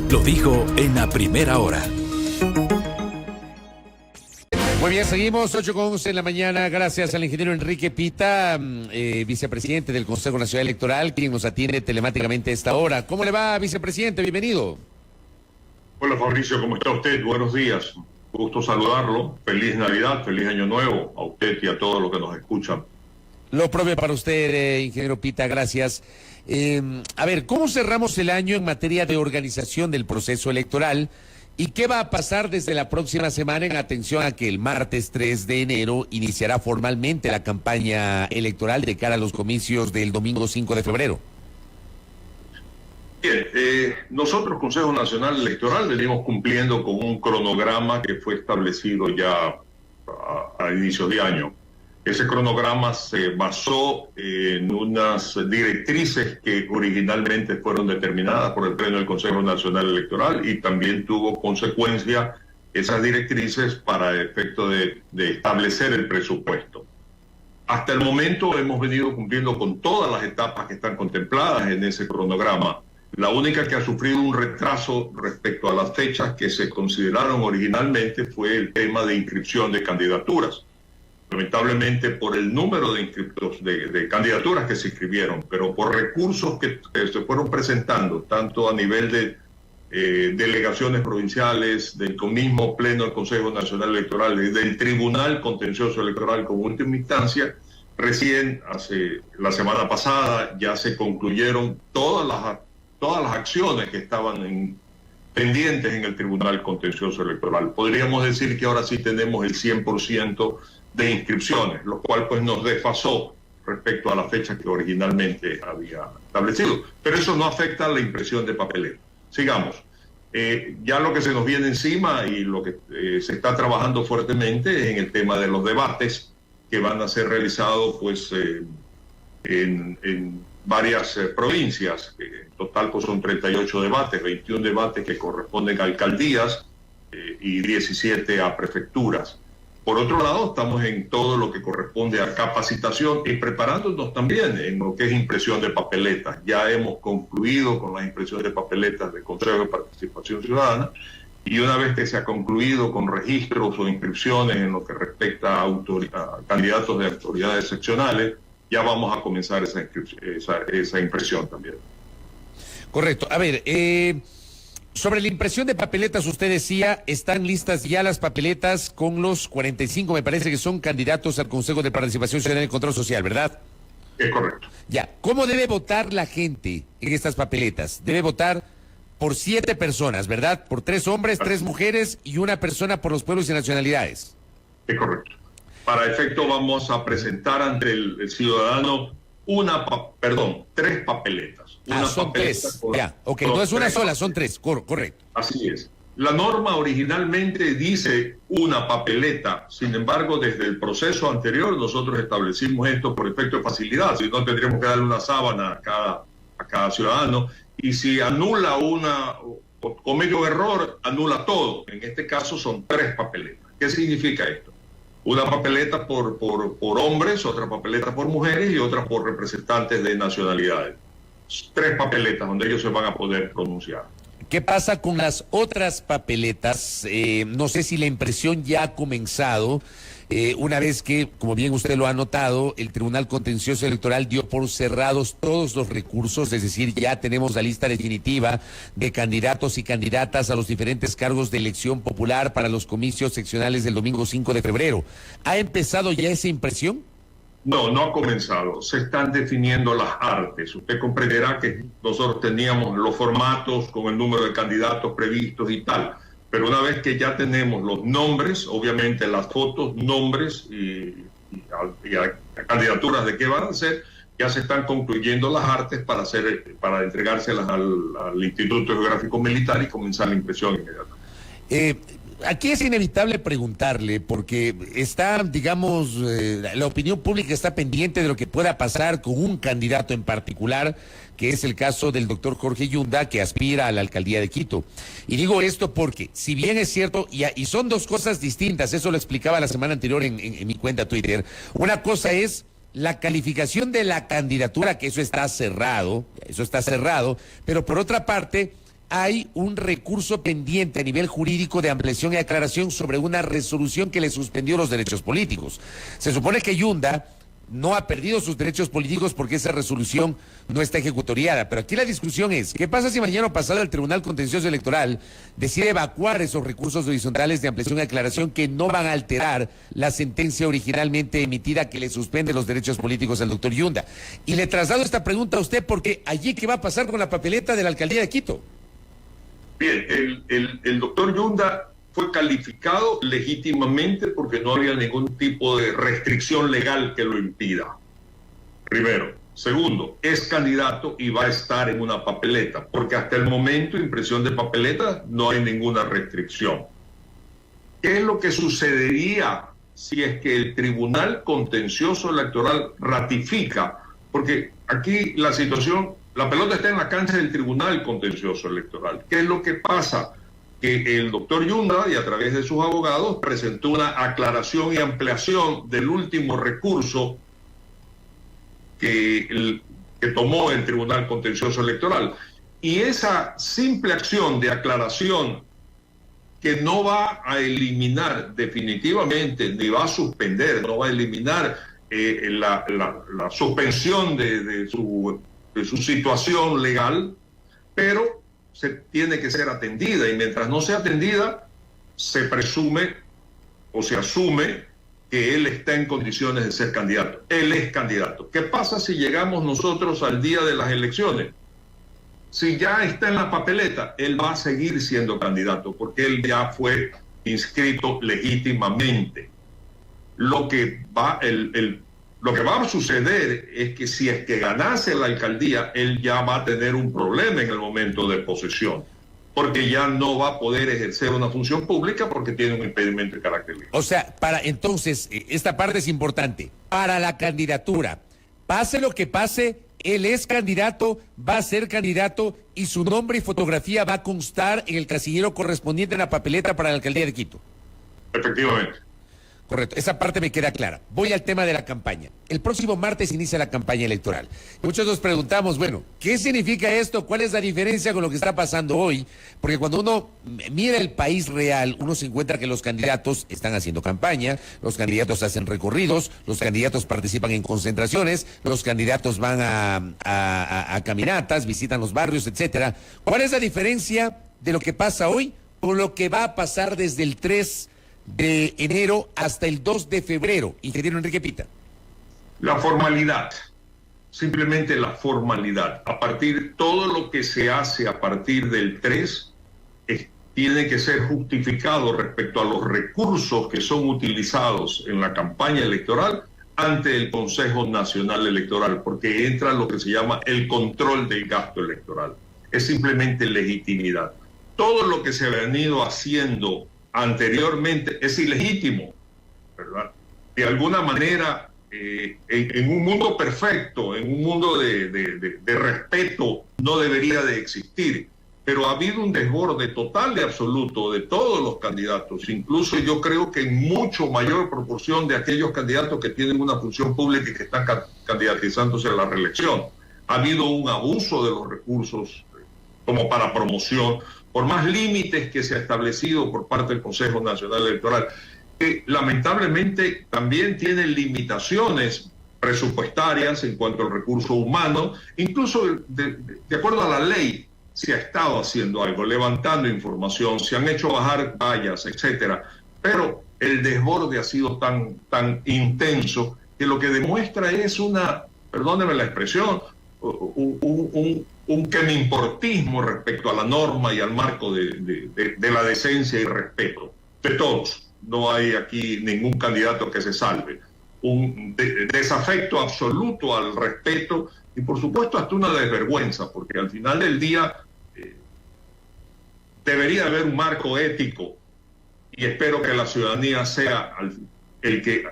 Lo dijo en la primera hora. Muy bien, seguimos 8:11 en la mañana. Gracias al ingeniero Enrique Pita, vicepresidente del Consejo Nacional Electoral, quien nos atiende telemáticamente a esta hora. ¿Cómo le va, vicepresidente? Bienvenido. Hola Fabricio, ¿cómo está usted? Buenos días. Gusto saludarlo. Feliz Navidad, feliz Año Nuevo a usted y a todos los que nos escuchan. Lo propio para usted, ingeniero Pita, gracias. A ver, ¿cómo cerramos el año en materia de organización del proceso electoral? ¿Y qué va a pasar desde la próxima semana en atención a que el martes 3 de enero iniciará formalmente la campaña electoral de cara a los comicios del domingo 5 de febrero? Bien, nosotros, Consejo Nacional Electoral, venimos cumpliendo con un cronograma que fue establecido ya a inicios de año. Ese cronograma se basó en unas directrices que originalmente fueron determinadas por el Pleno del Consejo Nacional Electoral y también tuvo consecuencia esas directrices para el efecto de establecer el presupuesto. Hasta el momento hemos venido cumpliendo con todas las etapas que están contempladas en ese cronograma. La única que ha sufrido un retraso respecto a las fechas que se consideraron originalmente fue el tema de inscripción de candidaturas. Lamentablemente por el número de inscriptos de candidaturas que se inscribieron, pero por recursos que se fueron presentando, tanto a nivel de delegaciones provinciales, del mismo Pleno del Consejo Nacional Electoral y del Tribunal Contencioso Electoral como última instancia, recién la semana pasada ya se concluyeron todas las acciones que estaban pendientes en el Tribunal Contencioso Electoral. Podríamos decir que ahora sí tenemos el 100% de inscripciones, lo cual pues nos desfasó respecto a la fecha que originalmente había establecido. Pero eso no afecta a la impresión de papeleta. Sigamos. Ya lo que se nos viene encima y lo que se está trabajando fuertemente es en el tema de los debates que van a ser realizados pues en varias provincias. En total pues son 38 debates, 21 debates que corresponden a alcaldías y 17 a prefecturas. Por otro lado, estamos en todo lo que corresponde a capacitación y preparándonos también en lo que es impresión de papeletas. Ya hemos concluido con las impresiones de papeletas del Consejo de Participación Ciudadana y una vez que se ha concluido con registros o inscripciones en lo que respecta a candidatos de autoridades seccionales, ya vamos a comenzar esa impresión también. Correcto. A ver, sobre la impresión de papeletas, usted decía, están listas ya las papeletas con los 45, me parece que son candidatos al Consejo de Participación Ciudadana y Control Social, ¿verdad? Es correcto. Ya, ¿cómo debe votar la gente en estas papeletas? Debe votar por 7 personas, ¿verdad? Por 3 hombres, 3 mujeres y 1 persona por los pueblos y nacionalidades. Es correcto. Para efecto vamos a presentar ante el ciudadano 3 papeletas. Son 3. Ya, ok, no es una sola, son 3, correcto. Así es. La norma originalmente dice una papeleta, sin embargo, desde el proceso anterior nosotros establecimos esto por efecto de facilidad, si no tendríamos que darle una sábana a cada ciudadano, y si anula una, o comete un error, anula todo. En este caso son 3 papeletas. ¿Qué significa esto? Una papeleta por hombres, otra papeleta por mujeres y otra por representantes de nacionalidades. 3 papeletas donde ellos se van a poder pronunciar. ¿Qué pasa con las otras papeletas? No sé si la impresión ya ha comenzado, una vez que, como bien usted lo ha notado, el Tribunal Contencioso Electoral dio por cerrados todos los recursos, es decir, ya tenemos la lista definitiva de candidatos y candidatas a los diferentes cargos de elección popular para los comicios seccionales del domingo 5 de febrero. ¿Ha empezado ya esa impresión? No, no ha comenzado. Se están definiendo las artes. Usted comprenderá que nosotros teníamos los formatos con el número de candidatos previstos y tal. Pero una vez que ya tenemos los nombres, obviamente las fotos, nombres y candidaturas de qué van a ser, ya se están concluyendo las artes para entregárselas al Instituto Geográfico Militar y comenzar la impresión inmediata. Aquí es inevitable preguntarle, porque está, digamos, la opinión pública está pendiente de lo que pueda pasar con un candidato en particular, que es el caso del doctor Jorge Yunda, que aspira a la alcaldía de Quito. Y digo esto porque, si bien es cierto, y son 2 cosas distintas, eso lo explicaba la semana anterior en mi cuenta Twitter, una cosa es la calificación de la candidatura, que eso está cerrado, pero por otra parte, hay un recurso pendiente a nivel jurídico de ampliación y aclaración sobre una resolución que le suspendió los derechos políticos. Se supone que Yunda no ha perdido sus derechos políticos porque esa resolución no está ejecutoriada. Pero aquí la discusión es, ¿qué pasa si mañana pasado el Tribunal Contencioso Electoral decide evacuar esos recursos horizontales de ampliación y aclaración que no van a alterar la sentencia originalmente emitida que le suspende los derechos políticos al doctor Yunda? Y le traslado esta pregunta a usted porque allí, ¿qué va a pasar con la papeleta de la Alcaldía de Quito? Bien, el doctor Yunda fue calificado legítimamente porque no había ningún tipo de restricción legal que lo impida. Primero. Segundo, es candidato y va a estar en una papeleta, porque hasta el momento, impresión de papeleta, no hay ninguna restricción. ¿Qué es lo que sucedería si es que el Tribunal Contencioso Electoral ratifica? Porque aquí la situación, la pelota está en la cancha del Tribunal Contencioso Electoral. ¿Qué es lo que pasa? Que el doctor Yunda, y a través de sus abogados, presentó una aclaración y ampliación del último recurso que tomó el Tribunal Contencioso Electoral. Y esa simple acción de aclaración, que no va a eliminar definitivamente, ni va a suspender, no va a eliminar la suspensión de su situación legal, pero se tiene que ser atendida, y mientras no sea atendida, se presume o se asume que él está en condiciones de ser candidato. Él es candidato. ¿Qué pasa si llegamos nosotros al día de las elecciones? Si ya está en la papeleta, él va a seguir siendo candidato, porque él ya fue inscrito legítimamente. Lo que va a suceder es que si es que ganase la alcaldía, él ya va a tener un problema en el momento de posesión, porque ya no va a poder ejercer una función pública porque tiene un impedimento de carácter legal. O sea, entonces, esta parte es importante. Para la candidatura, pase lo que pase, él es candidato, va a ser candidato y su nombre y fotografía va a constar en el casillero correspondiente en la papeleta para la alcaldía de Quito. Efectivamente. Correcto, esa parte me queda clara. Voy al tema de la campaña. El próximo martes inicia la campaña electoral. Muchos nos preguntamos, bueno, ¿qué significa esto? ¿Cuál es la diferencia con lo que está pasando hoy? Porque cuando uno mira el país real, uno se encuentra que los candidatos están haciendo campaña, los candidatos hacen recorridos, los candidatos participan en concentraciones, los candidatos van a caminatas, visitan los barrios, etcétera. ¿Cuál es la diferencia de lo que pasa hoy con lo que va a pasar desde el 3 de enero hasta el 2 de febrero, ingeniero Enrique Pita? La formalidad, simplemente la formalidad. Todo lo que se hace a partir del 3 tiene que ser justificado respecto a los recursos que son utilizados en la campaña electoral ante el Consejo Nacional Electoral, porque entra lo que se llama el control del gasto electoral. Es simplemente legitimidad. Todo lo que se ha venido haciendo anteriormente es ilegítimo, ¿verdad? De alguna manera, en un mundo perfecto, en un mundo de respeto, no debería de existir, pero ha habido un desborde total y absoluto de todos los candidatos, incluso yo creo que en mucho mayor proporción de aquellos candidatos que tienen una función pública y que están candidatizándose a la reelección. Ha habido un abuso de los recursos como para promoción, por más límites que se ha establecido por parte del Consejo Nacional Electoral, que lamentablemente también tiene limitaciones presupuestarias en cuanto al recurso humano, incluso de acuerdo a la ley se ha estado haciendo algo, levantando información, se han hecho bajar vallas, etcétera, pero el desborde ha sido tan intenso que lo que demuestra es perdóneme la expresión, un quemimportismo respecto a la norma y al marco de la decencia y respeto de todos. No hay aquí ningún candidato que se salve. Un desafecto absoluto al respeto y por supuesto hasta una desvergüenza, porque al final del día debería haber un marco ético y espero que la ciudadanía sea el que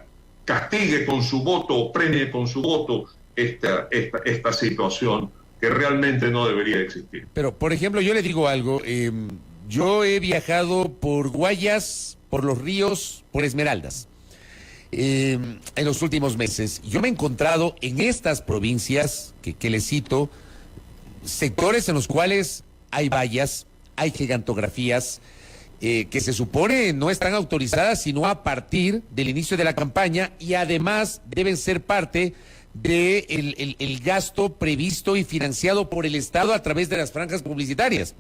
castigue con su voto o premie con su voto esta situación que realmente no debería existir. Pero, por ejemplo, yo le digo algo, yo he viajado por Guayas, por Los Ríos, por Esmeraldas, en los últimos meses. Yo me he encontrado en estas provincias que les cito, sectores en los cuales hay vallas, hay gigantografías que se supone no están autorizadas sino a partir del inicio de la campaña y además deben ser parte de el gasto previsto y financiado por el Estado a través de las franjas publicitarias.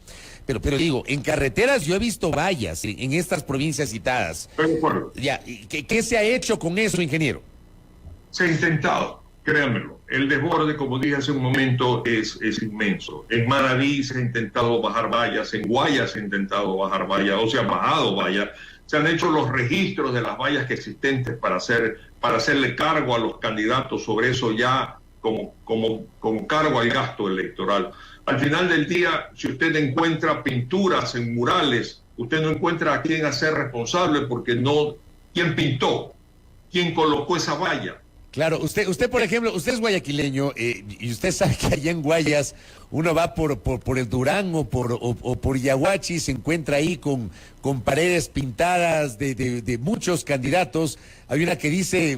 Pero digo, en carreteras yo he visto vallas en estas provincias citadas. Ya, ¿qué se ha hecho con eso, ingeniero? Se ha intentado, créanmelo. El desborde, como dije hace un momento, es inmenso. En Manaví se ha intentado bajar vallas, en Guayas se ha intentado bajar vallas, o se han bajado vallas. Se han hecho los registros de las vallas que existentes para hacerle cargo a los candidatos sobre eso ya como cargo al gasto electoral. Al final del día, si usted encuentra pinturas en murales, usted no encuentra a quién hacer responsable porque no, quién pintó, quién colocó esa valla. Claro, usted por ejemplo, usted es guayaquileño y usted sabe que allá en Guayas uno va por el Durán o por Yaguachi y se encuentra ahí con paredes pintadas de muchos candidatos. Hay una que dice,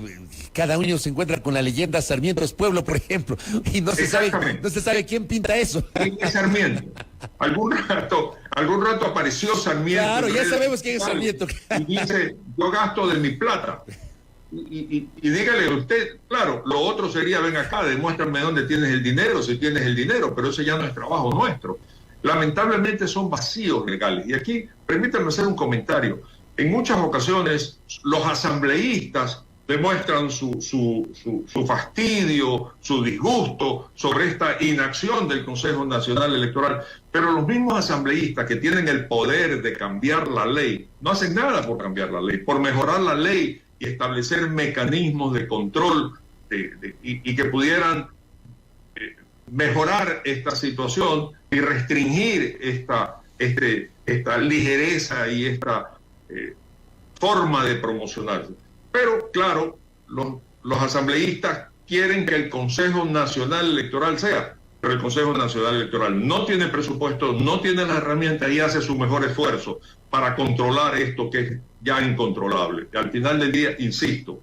cada año se encuentra con la leyenda Sarmiento es pueblo, por ejemplo, y no se sabe quién pinta eso. ¿Quién es Sarmiento? Algún rato apareció Sarmiento. Claro, ya sabemos quién es Sarmiento. Y dice, yo gasto de mi plata. Y dígale usted, claro, lo otro sería, ven acá, demuéstrame dónde tienes el dinero, si tienes el dinero, pero ese ya no es trabajo nuestro. Lamentablemente son vacíos legales. Y aquí, permítanme hacer un comentario. En muchas ocasiones, los asambleístas demuestran su fastidio, su disgusto sobre esta inacción del Consejo Nacional Electoral, pero los mismos asambleístas que tienen el poder de cambiar la ley, no hacen nada por cambiar la ley, por mejorar la ley y establecer mecanismos de control y que pudieran mejorar esta situación y restringir esta ligereza y esta forma de promocionarse. Pero, claro, los asambleístas quieren que el Consejo Nacional Electoral sea, pero el Consejo Nacional Electoral no tiene presupuesto, no tiene las herramientas y hace su mejor esfuerzo para controlar esto que es ya incontrolable. Y al final del día, insisto,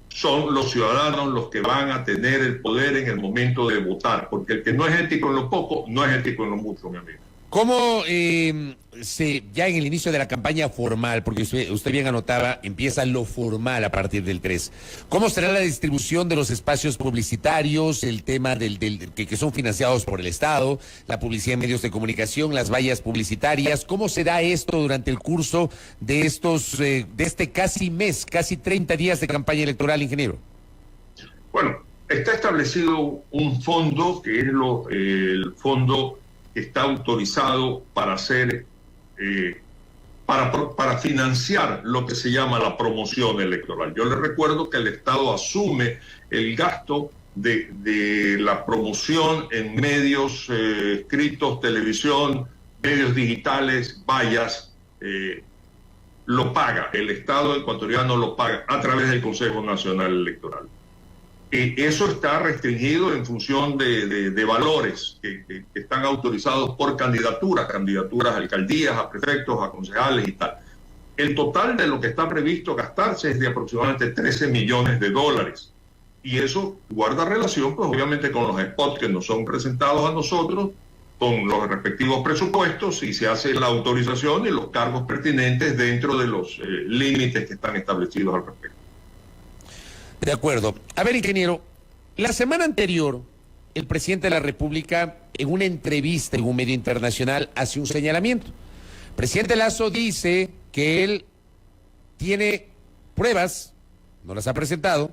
son los ciudadanos los que van a tener el poder en el momento de votar, porque el que no es ético en lo poco, no es ético en lo mucho, mi amigo. ¿Cómo ya en el inicio de la campaña formal, porque usted bien anotaba, empieza lo formal a partir del 3, ¿cómo será la distribución de los espacios publicitarios, el tema que son financiados por el Estado, la publicidad en medios de comunicación, las vallas publicitarias? ¿Cómo será esto durante el curso de este casi mes, casi 30 días de campaña electoral, ingeniero? Bueno, está establecido un fondo que es el fondo está autorizado para hacer, para financiar lo que se llama la promoción electoral. Yo les recuerdo que el Estado asume el gasto de la promoción en medios escritos, televisión, medios digitales, vallas, lo paga, el Estado ecuatoriano lo paga a través del Consejo Nacional Electoral. Eso está restringido en función de valores que están autorizados por candidaturas a alcaldías, a prefectos, a concejales y tal. El total de lo que está previsto gastarse es de aproximadamente $13 millones. Y eso guarda relación, pues obviamente, con los spots que nos son presentados a nosotros, con los respectivos presupuestos, y se hace la autorización y los cargos pertinentes dentro de los límites que están establecidos al respecto. De acuerdo. A ver, ingeniero, la semana anterior, el presidente de la República, en una entrevista en un medio internacional, hace un señalamiento. El presidente Lasso dice que él tiene pruebas, no las ha presentado,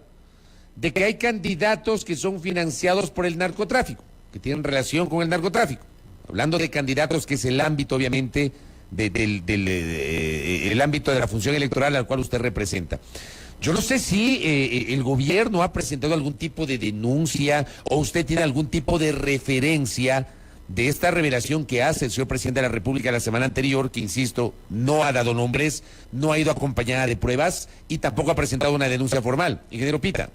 de que hay candidatos que son financiados por el narcotráfico, que tienen relación con el narcotráfico. Hablando de candidatos, que es el ámbito, obviamente, el ámbito de la función electoral al cual usted representa. Yo no sé si el gobierno ha presentado algún tipo de denuncia o usted tiene algún tipo de referencia de esta revelación que hace el señor presidente de la República la semana anterior, que, insisto, no ha dado nombres, no ha ido acompañada de pruebas y tampoco ha presentado una denuncia formal. Ingeniero Pita.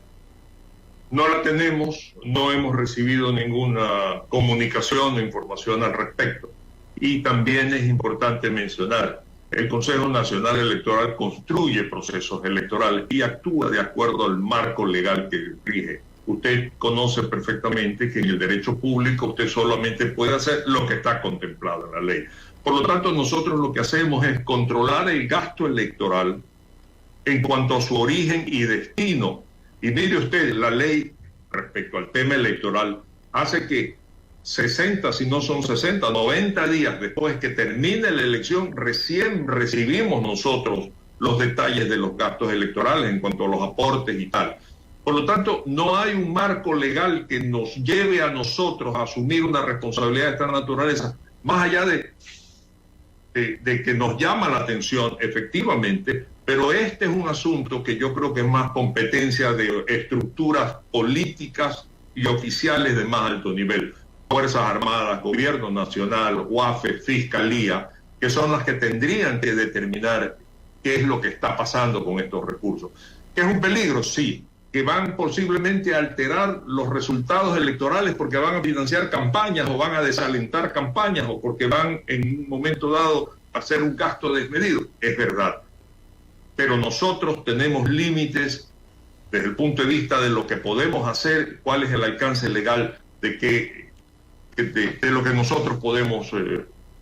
No la tenemos, no hemos recibido ninguna comunicación o información al respecto. Y también es importante mencionar, el Consejo Nacional Electoral construye procesos electorales y actúa de acuerdo al marco legal que rige usted conoce perfectamente que en el derecho público usted solamente puede hacer lo que está contemplado en la ley. Por lo tanto, nosotros lo que hacemos es controlar el gasto electoral en cuanto a su origen y destino. Y mire usted, la ley respecto al tema electoral hace que 60, si no son 60, 90 días después que termine la elección, recién recibimos nosotros los detalles de los gastos electorales en cuanto a los aportes y tal. Por lo tanto, no hay un marco legal que nos lleve a nosotros a asumir una responsabilidad de esta naturaleza, más allá de que nos llama la atención, efectivamente, pero este es un asunto que yo creo que es más competencia de estructuras políticas y oficiales de más alto nivel. Fuerzas Armadas, Gobierno Nacional, UAFE, Fiscalía, que son las que tendrían que determinar qué es lo que está pasando con estos recursos. ¿Que es un peligro? Sí. ¿Que van posiblemente a alterar los resultados electorales porque van a financiar campañas o van a desalentar campañas o porque van en un momento dado a hacer un gasto desmedido? Es verdad. Pero nosotros tenemos límites desde el punto de vista de lo que podemos hacer, cuál es el alcance legal de lo que nosotros podemos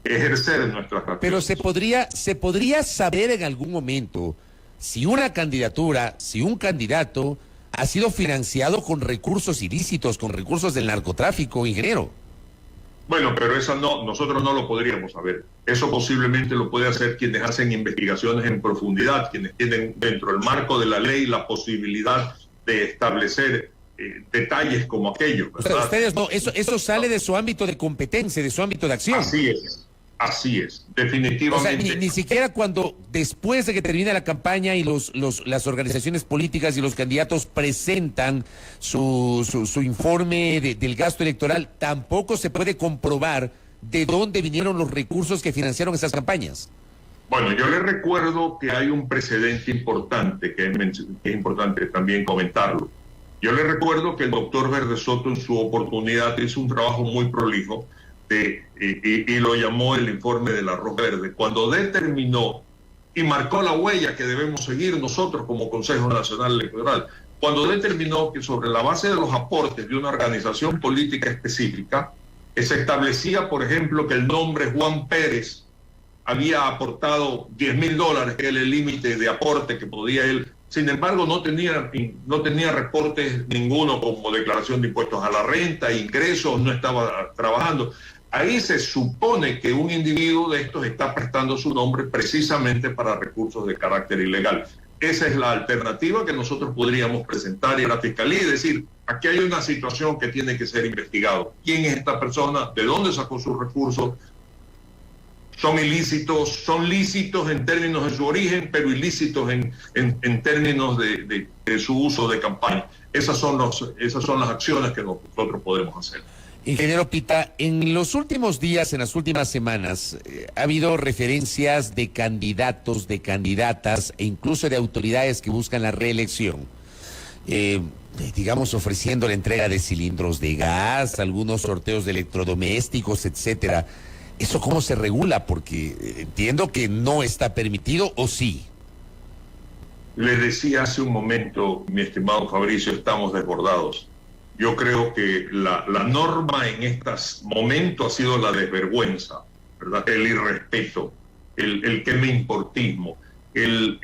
ejercer en nuestras acciones. Pero se podría saber en algún momento si una candidatura, si un candidato ha sido financiado con recursos ilícitos, con recursos del narcotráfico, ingeniero. Bueno, pero nosotros no lo podríamos saber. Eso posiblemente lo puede hacer quienes hacen investigaciones en profundidad, quienes tienen dentro del marco de la ley la posibilidad de establecer detalles como aquellos, ¿verdad? Ustedes no, eso sale de su ámbito de competencia, de su ámbito de acción. Así es, definitivamente. O sea, ni siquiera cuando, después de que termine la campaña y las organizaciones políticas y los candidatos presentan su informe del gasto electoral, tampoco se puede comprobar de dónde vinieron los recursos que financiaron esas campañas. Bueno, yo le recuerdo que hay un precedente importante, que es importante también comentarlo. Yo le recuerdo que el doctor Verde Soto en su oportunidad hizo un trabajo muy prolijo y lo llamó el informe del arroz verde, cuando determinó y marcó la huella que debemos seguir nosotros como Consejo Nacional Electoral, cuando determinó que sobre la base de los aportes de una organización política específica, se establecía, por ejemplo, que el nombre Juan Pérez había aportado $10,000, que era el límite de aporte que podía él. Sin embargo, no tenía reportes ninguno como declaración de impuestos a la renta, ingresos, no estaba trabajando. Ahí se supone que un individuo de estos está prestando su nombre precisamente para recursos de carácter ilegal. Esa es la alternativa que nosotros podríamos presentar a la Fiscalía y decir, aquí hay una situación que tiene que ser investigado. ¿Quién es esta persona? ¿De dónde sacó sus recursos? Son ilícitos, son lícitos en términos de su origen, pero ilícitos en términos de su uso de campaña. Esas son las acciones que nosotros podemos hacer. Ingeniero Pita, en los últimos días, en las últimas semanas, ha habido referencias de candidatos, de candidatas e incluso de autoridades que buscan la reelección, digamos ofreciendo la entrega de cilindros de gas, algunos sorteos de electrodomésticos, etcétera. ¿Eso cómo se regula? Porque entiendo que no está permitido, ¿o sí? Le decía hace un momento, mi estimado Fabricio, estamos desbordados. Yo creo que la norma en estos momentos ha sido la desvergüenza, ¿verdad? El irrespeto, el que me importismo, el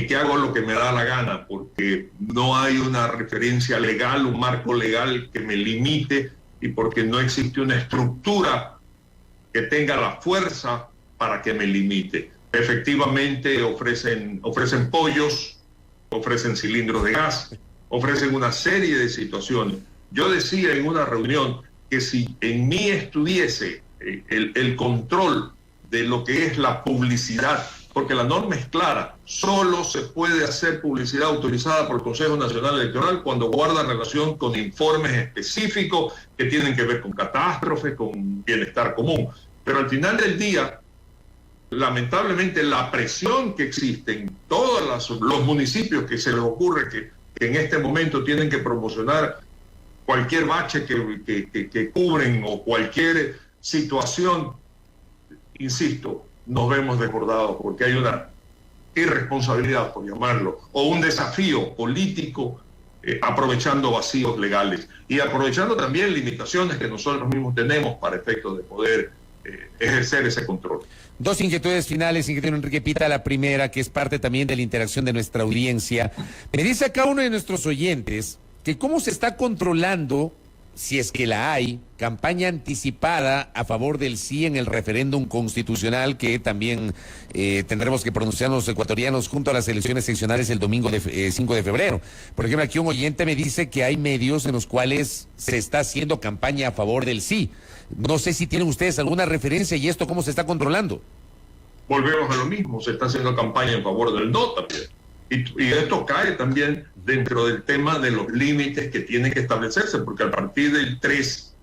que hago lo que me da la gana, porque no hay una referencia legal, un marco legal que me limite y porque no existe una estructura que tenga la fuerza para que me limite. Efectivamente ofrecen pollos, ofrecen cilindros de gas, ofrecen una serie de situaciones. Yo decía en una reunión que si en mí estuviese el control de lo que es la publicidad, porque la norma es clara, solo se puede hacer publicidad autorizada por el Consejo Nacional Electoral cuando guarda relación con informes específicos que tienen que ver con catástrofes, con bienestar común. Pero al final del día, lamentablemente, la presión que existe en todos los municipios que se les ocurre que en este momento tienen que promocionar cualquier bache que cubren o cualquier situación, insisto, nos vemos desbordados porque hay una irresponsabilidad, por llamarlo, o un desafío político aprovechando vacíos legales y aprovechando también limitaciones que nosotros mismos tenemos para efectos de poder ejercer ese control. Dos inquietudes finales, ingeniero Enrique Pita. La primera, que es parte también de la interacción de nuestra audiencia. Me dice acá uno de nuestros oyentes que cómo se está controlando, si es que la hay, campaña anticipada a favor del sí en el referéndum constitucional que también tendremos que pronunciarnos los ecuatorianos junto a las elecciones seccionales el domingo 5 de febrero. Por ejemplo, aquí un oyente me dice que hay medios en los cuales se está haciendo campaña a favor del sí. No sé si tienen ustedes alguna referencia y esto cómo se está controlando. Volvemos a lo mismo, se está haciendo campaña en favor del no también. Y esto cae también dentro del tema de los límites que tienen que establecerse, porque a partir del 3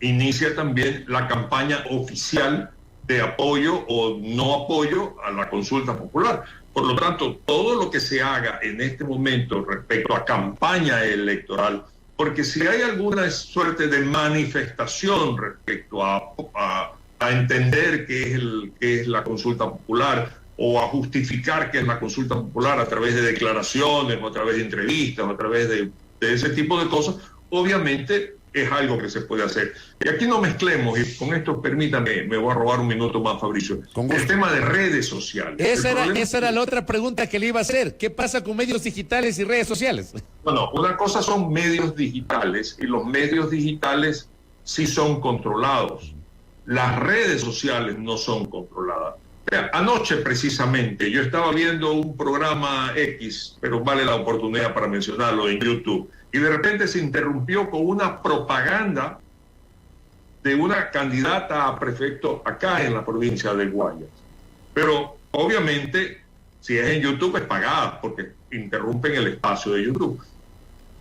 inicia también la campaña oficial de apoyo o no apoyo a la consulta popular. Por lo tanto, todo lo que se haga en este momento respecto a campaña electoral, porque si hay alguna suerte de manifestación respecto a entender qué es la consulta popular o a justificar qué es la consulta popular a través de declaraciones o a través de entrevistas o a través de ese tipo de cosas, obviamente es algo que se puede hacer. Y aquí no mezclemos, y con esto permítame, me voy a robar un minuto más, Fabricio, el tema de redes sociales. Esa era la otra pregunta que le iba a hacer. ¿Qué pasa con medios digitales y redes sociales? Bueno, una cosa son medios digitales, y los medios digitales sí son controlados. Las redes sociales no son controladas. Anoche precisamente yo estaba viendo un programa X, pero vale la oportunidad para mencionarlo, en YouTube, y de repente se interrumpió con una propaganda de una candidata a prefecto acá en la provincia de Guayas. Pero obviamente si es en YouTube es pagada porque interrumpen el espacio de YouTube.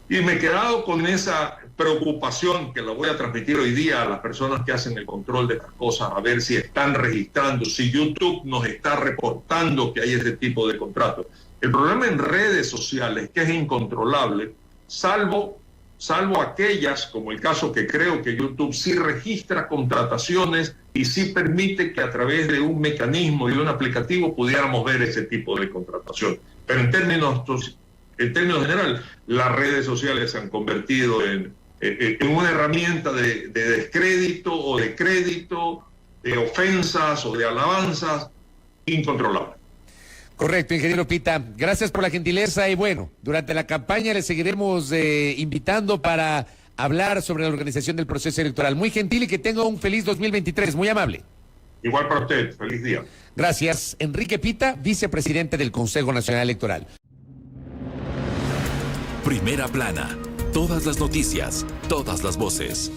Y me he quedado con esa preocupación que la voy a transmitir hoy día a las personas que hacen el control de estas cosas, a ver si están registrando, si YouTube nos está reportando que hay ese tipo de contratos. El problema en redes sociales es que es incontrolable, salvo aquellas, como el caso que creo que YouTube sí registra contrataciones y sí permite que a través de un mecanismo y de un aplicativo pudiéramos ver ese tipo de contratación. Pero en términos general, las redes sociales se han convertido en una herramienta de descrédito o de crédito, de ofensas o de alabanzas incontrolables. Correcto, ingeniero Pita. Gracias por la gentileza y bueno, durante la campaña le seguiremos invitando para hablar sobre la organización del proceso electoral. Muy gentil y que tenga un feliz 2023, muy amable. Igual para usted, feliz día. Gracias. Enrique Pita, vicepresidente del Consejo Nacional Electoral. Primera plana. Todas las noticias, todas las voces.